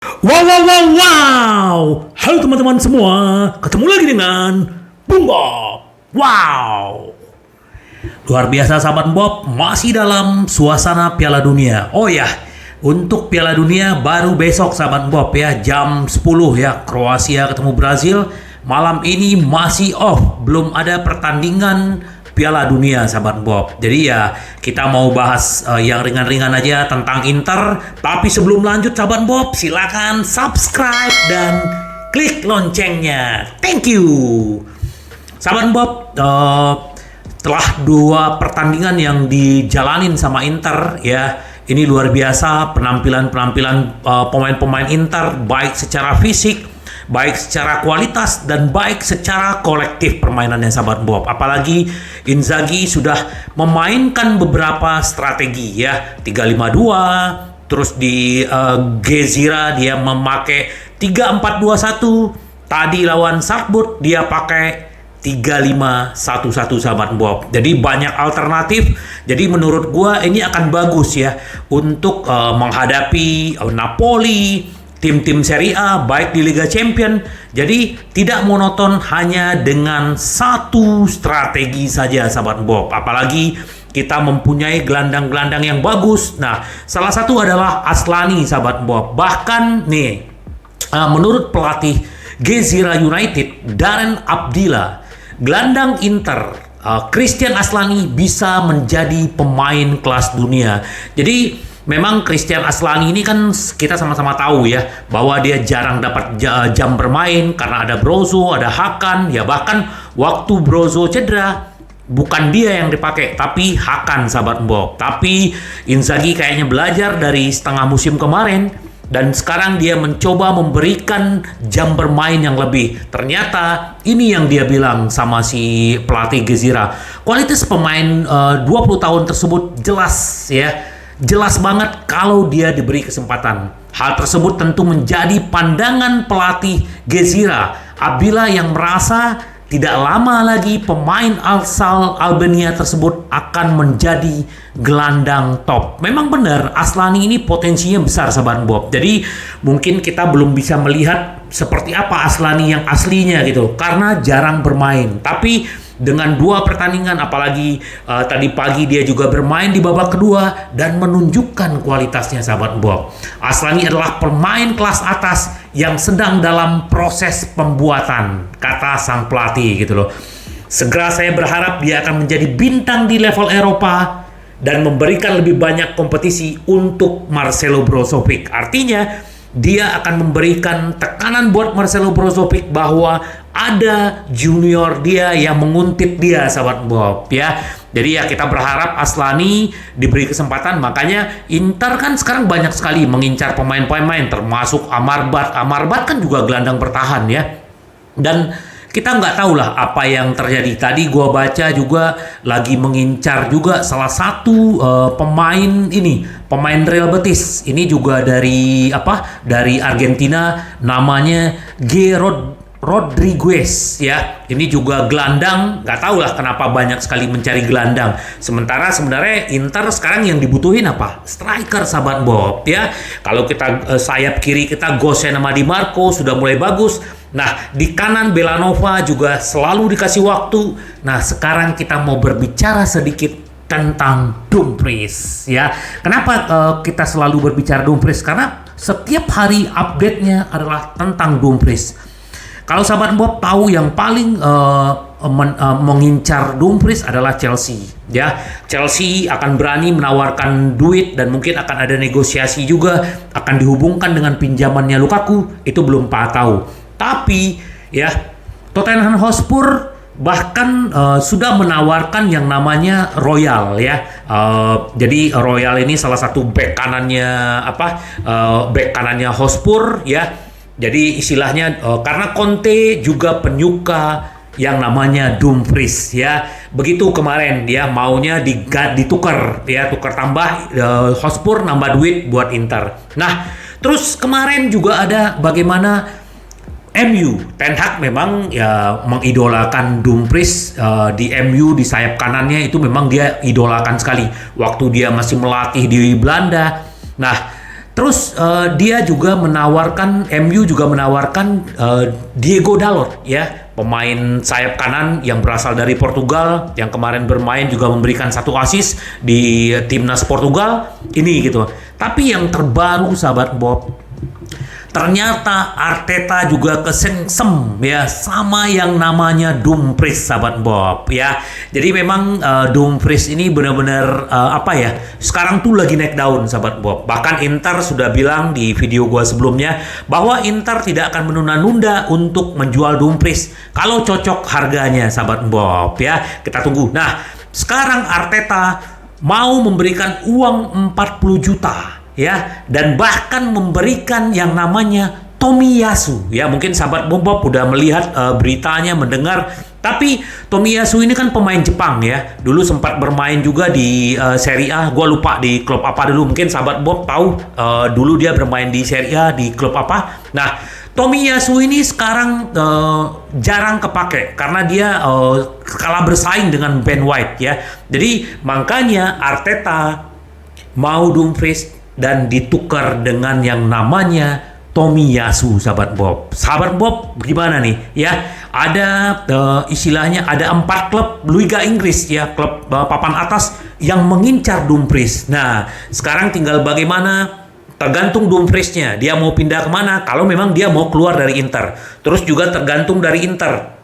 Wow, wow, wow, wow. Halo teman-teman semua, ketemu lagi dengan Bung Bob. Wow. Luar biasa sahabat Bob, masih dalam suasana Piala Dunia. Oh ya, untuk Piala Dunia baru besok sahabat Bob ya, jam 10 ya, Kroasia ketemu Brazil. Malam ini masih off, belum ada pertandingan Piala Dunia sahabat Bob. Jadi ya kita mau bahas yang ringan-ringan aja tentang Inter. Tapi sebelum lanjut sahabat Bob, silakan subscribe dan klik loncengnya. Thank you. Sahabat Bob, setelah dua pertandingan yang dijalanin sama Inter ya, ini luar biasa penampilan pemain-pemain Inter, baik secara fisik, baik secara kualitas, dan baik secara kolektif permainannya sahabat Bob. Apalagi Inzaghi sudah memainkan beberapa strategi ya, 3-5-2, terus di Gezira dia memakai 3-4-2-1, tadi lawan Salzburg dia pakai 3-5-1-1 sahabat Bob. Jadi banyak alternatif. Jadi menurut gua ini akan bagus ya untuk menghadapi Napoli, tim-tim Serie A, baik di Liga Champion. Jadi tidak monoton hanya dengan satu strategi saja sahabat Bob. Apalagi kita mempunyai gelandang-gelandang yang bagus. Nah, salah satu adalah Aslani sahabat Bob. Bahkan nih, menurut pelatih Gezira United, Darren Abdillah, gelandang Inter, Christian Aslani bisa menjadi pemain kelas dunia. Jadi memang Christian Aslani ini kan kita sama-sama tahu ya bahwa dia jarang dapat jam bermain karena ada Brozo, ada Hakan, ya bahkan waktu Brozo cedera bukan dia yang dipakai tapi Hakan sahabat Bob. Tapi Inzaghi kayaknya belajar dari setengah musim kemarin dan sekarang dia mencoba memberikan jam bermain yang lebih. Ternyata ini yang dia bilang sama si pelatih Gezira. Kualitas pemain 20 tahun tersebut jelas ya. Jelas banget kalau dia diberi kesempatan. Hal tersebut tentu menjadi pandangan pelatih Gezira. Abdillah yang merasa tidak lama lagi pemain asal Albania tersebut akan menjadi gelandang top. Memang benar Aslani ini potensinya besar sahabat Bob. Jadi mungkin kita belum bisa melihat seperti apa Aslani yang aslinya gitu karena jarang bermain. Tapi dengan dua pertandingan, apalagi tadi pagi dia juga bermain di babak kedua dan menunjukkan kualitasnya sahabat Bob. Aslani adalah pemain kelas atas yang sedang dalam proses pembuatan, kata sang pelatih gitu loh. Segera saya berharap dia akan menjadi bintang di level Eropa dan memberikan lebih banyak kompetisi untuk Marcelo Brozovic. Artinya dia akan memberikan tekanan buat Marcelo Brozovic bahwa ada junior dia yang menguntit dia sahabat Bob ya. Jadi ya kita berharap Aslani diberi kesempatan. Makanya Inter kan sekarang banyak sekali mengincar pemain-pemain termasuk Amrabat. Amrabat kan juga gelandang bertahan ya. Dan kita nggak tahu lah apa yang terjadi. Tadi gua baca juga lagi mengincar juga salah satu pemain ini, pemain Real Betis. Ini juga dari Dari Argentina, namanya Rodriguez ya. Ini juga gelandang. Nggak tahu lah kenapa banyak sekali mencari gelandang. Sementara sebenarnya Inter sekarang yang dibutuhin apa? Striker sahabat Bob ya. Kalau kita sayap kiri kita Goshen sama Di Marco sudah mulai bagus. Nah, di kanan Belanova juga selalu dikasih waktu. Nah, sekarang kita mau berbicara sedikit tentang Dumfries ya. Kenapa kita selalu berbicara Dumfries? Karena setiap hari update-nya adalah tentang Dumfries. Kalau sahabat Bob tahu yang paling mengincar Dumfries adalah Chelsea ya. Chelsea akan berani menawarkan duit dan mungkin akan ada negosiasi juga, akan dihubungkan dengan pinjamannya Lukaku, itu belum tahu. Tapi ya Tottenham Hotspur bahkan sudah menawarkan yang namanya Royal ya. Jadi Royal ini salah satu bek kanannya bek kanannya Hotspur ya. Jadi istilahnya karena Conte juga penyuka yang namanya Dumfries ya. Begitu kemarin dia maunya ditukar ya, tukar tambah Hotspur nambah duit buat Inter. Nah, terus kemarin juga ada bagaimana MU, Ten Hag memang ya mengidolakan Dumfries di MU di sayap kanannya itu memang dia idolakan sekali waktu dia masih melatih di Belanda. Nah, Terus dia juga menawarkan, MU juga menawarkan Diego Dalot ya, pemain sayap kanan yang berasal dari Portugal, yang kemarin bermain juga memberikan 1 assist di timnas Portugal ini gitu. Tapi yang terbaru sahabat Bob, ternyata Arteta juga kesengsem ya sama yang namanya Dumfries sahabat Bob ya. Jadi memang Dumfries ini benar-benar apa ya, sekarang tuh lagi naik daun sahabat Bob. Bahkan Inter sudah bilang di video gua sebelumnya bahwa Inter tidak akan menunda-nunda untuk menjual Dumfries kalau cocok harganya sahabat Bob ya. Kita tunggu. Nah, sekarang Arteta mau memberikan uang 40 juta ya, dan bahkan memberikan yang namanya Tomiyasu ya. Mungkin sahabat Bob udah melihat beritanya, mendengar. Tapi Tomiyasu ini kan pemain Jepang ya, dulu sempat bermain juga di Serie A. Gua lupa di klub apa dulu, mungkin sahabat Bob tahu dulu dia bermain di Serie A di klub apa. Nah, Tomiyasu ini sekarang jarang kepake karena dia kalah bersaing dengan Ben White ya. Jadi makanya Arteta mau Dumfries dan ditukar dengan yang namanya Tomiyasu sahabat Bob. Sahabat Bob gimana nih ya? Ada istilahnya ada 4 klub Liga Inggris ya, klub papan atas yang mengincar Dumfries. Nah, sekarang tinggal bagaimana, tergantung Dumfriesnya, dia mau pindah kemana. Kalau memang dia mau keluar dari Inter, terus juga tergantung dari Inter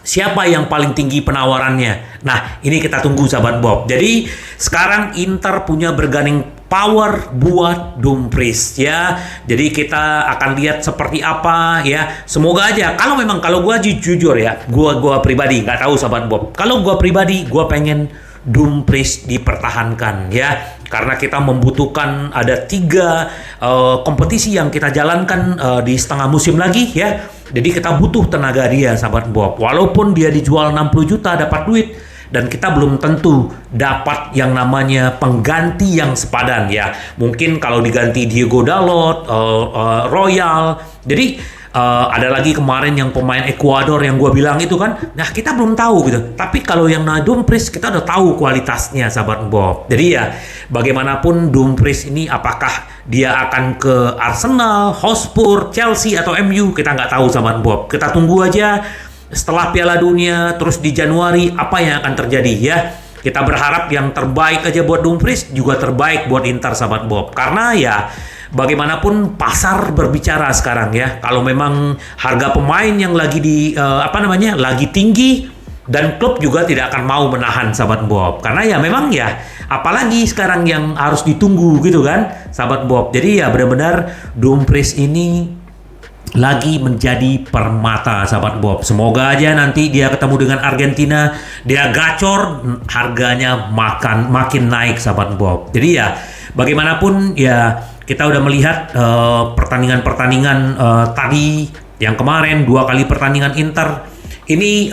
siapa yang paling tinggi penawarannya. Nah, ini kita tunggu sahabat Bob. Jadi sekarang Inter punya bergaining power buat Dumfries ya. Jadi kita akan lihat seperti apa ya. Semoga aja, kalau gua jujur ya, gua pribadi nggak tahu sahabat Bob. Kalau gua pribadi, gua pengen Dumfries dipertahankan ya, karena kita membutuhkan ada 3 kompetisi yang kita jalankan di setengah musim lagi ya. Jadi kita butuh tenaga dia sahabat Bob. Walaupun dia dijual 60 juta dapat duit, dan kita belum tentu dapat yang namanya pengganti yang sepadan ya. Mungkin kalau diganti Diego Dalot, Royal. Jadi ada lagi kemarin yang pemain Ekuador yang gue bilang itu kan. Nah, kita belum tahu gitu. Tapi kalau yang Dumfries kita udah tahu kualitasnya sahabat Bob. Jadi ya bagaimanapun Dumfries ini, apakah dia akan ke Arsenal, Hotspur, Chelsea atau MU, kita nggak tahu sahabat Bob. Kita tunggu aja setelah Piala Dunia terus di Januari apa yang akan terjadi ya. Kita berharap yang terbaik aja buat Dumfries, juga terbaik buat Inter sahabat Bob. Karena ya bagaimanapun pasar berbicara sekarang ya. Kalau memang harga pemain yang lagi lagi tinggi, dan klub juga tidak akan mau menahan sahabat Bob. Karena ya memang ya, apalagi sekarang yang harus ditunggu gitu kan sahabat Bob. Jadi ya benar-benar Dumfries ini lagi menjadi permata sahabat Bob. Semoga aja nanti dia ketemu dengan Argentina, dia gacor, harganya makin naik sahabat Bob. Jadi ya bagaimanapun ya, kita udah melihat pertandingan-pertandingan tadi yang kemarin, 2 kali pertandingan Inter ini.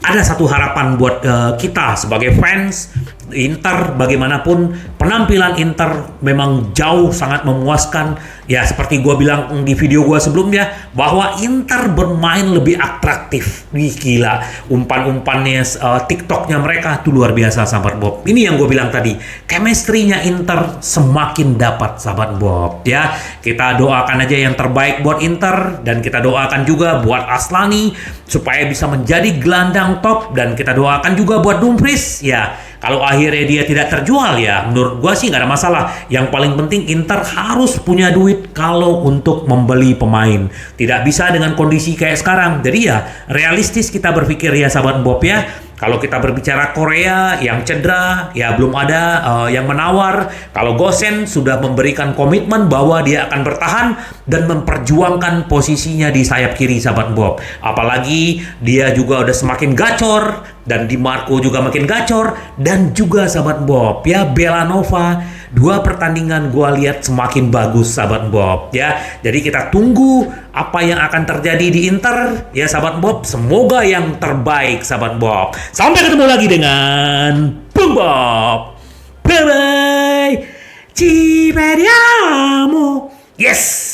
Ada satu harapan buat kita sebagai fans Inter. Bagaimanapun penampilan Inter memang jauh sangat memuaskan ya. Seperti gue bilang di video gue sebelumnya, bahwa Inter bermain lebih atraktif. Wih gila, umpan-umpannya, TikToknya mereka tuh luar biasa sahabat Bob. Ini yang gue bilang tadi, chemistry-nya Inter semakin dapat sahabat Bob ya. Kita doakan aja yang terbaik buat Inter, dan kita doakan juga buat Aslani supaya bisa menjadi gelandang top, dan kita doakan juga buat Dumfries ya. Kalau akhirnya dia tidak terjual ya, menurut gua sih nggak ada masalah. Yang paling penting Inter harus punya duit kalau untuk membeli pemain. Tidak bisa dengan kondisi kayak sekarang. Jadi ya realistis kita berpikir ya sahabat Bob ya. Kalau kita berbicara Korea yang cedera, ya belum ada yang menawar. Kalau Gosen sudah memberikan komitmen bahwa dia akan bertahan dan memperjuangkan posisinya di sayap kiri sahabat Bob. Apalagi dia juga udah semakin gacor, dan Di Marco juga makin gacor, dan juga sahabat Bob ya Belanova, 2 pertandingan gua lihat semakin bagus sahabat Bob ya. Jadi kita tunggu apa yang akan terjadi di Inter ya sahabat Bob. Semoga yang terbaik sahabat Bob. Sampai ketemu lagi dengan Bung Bob. Bye bye. Ci vediamo. Yes.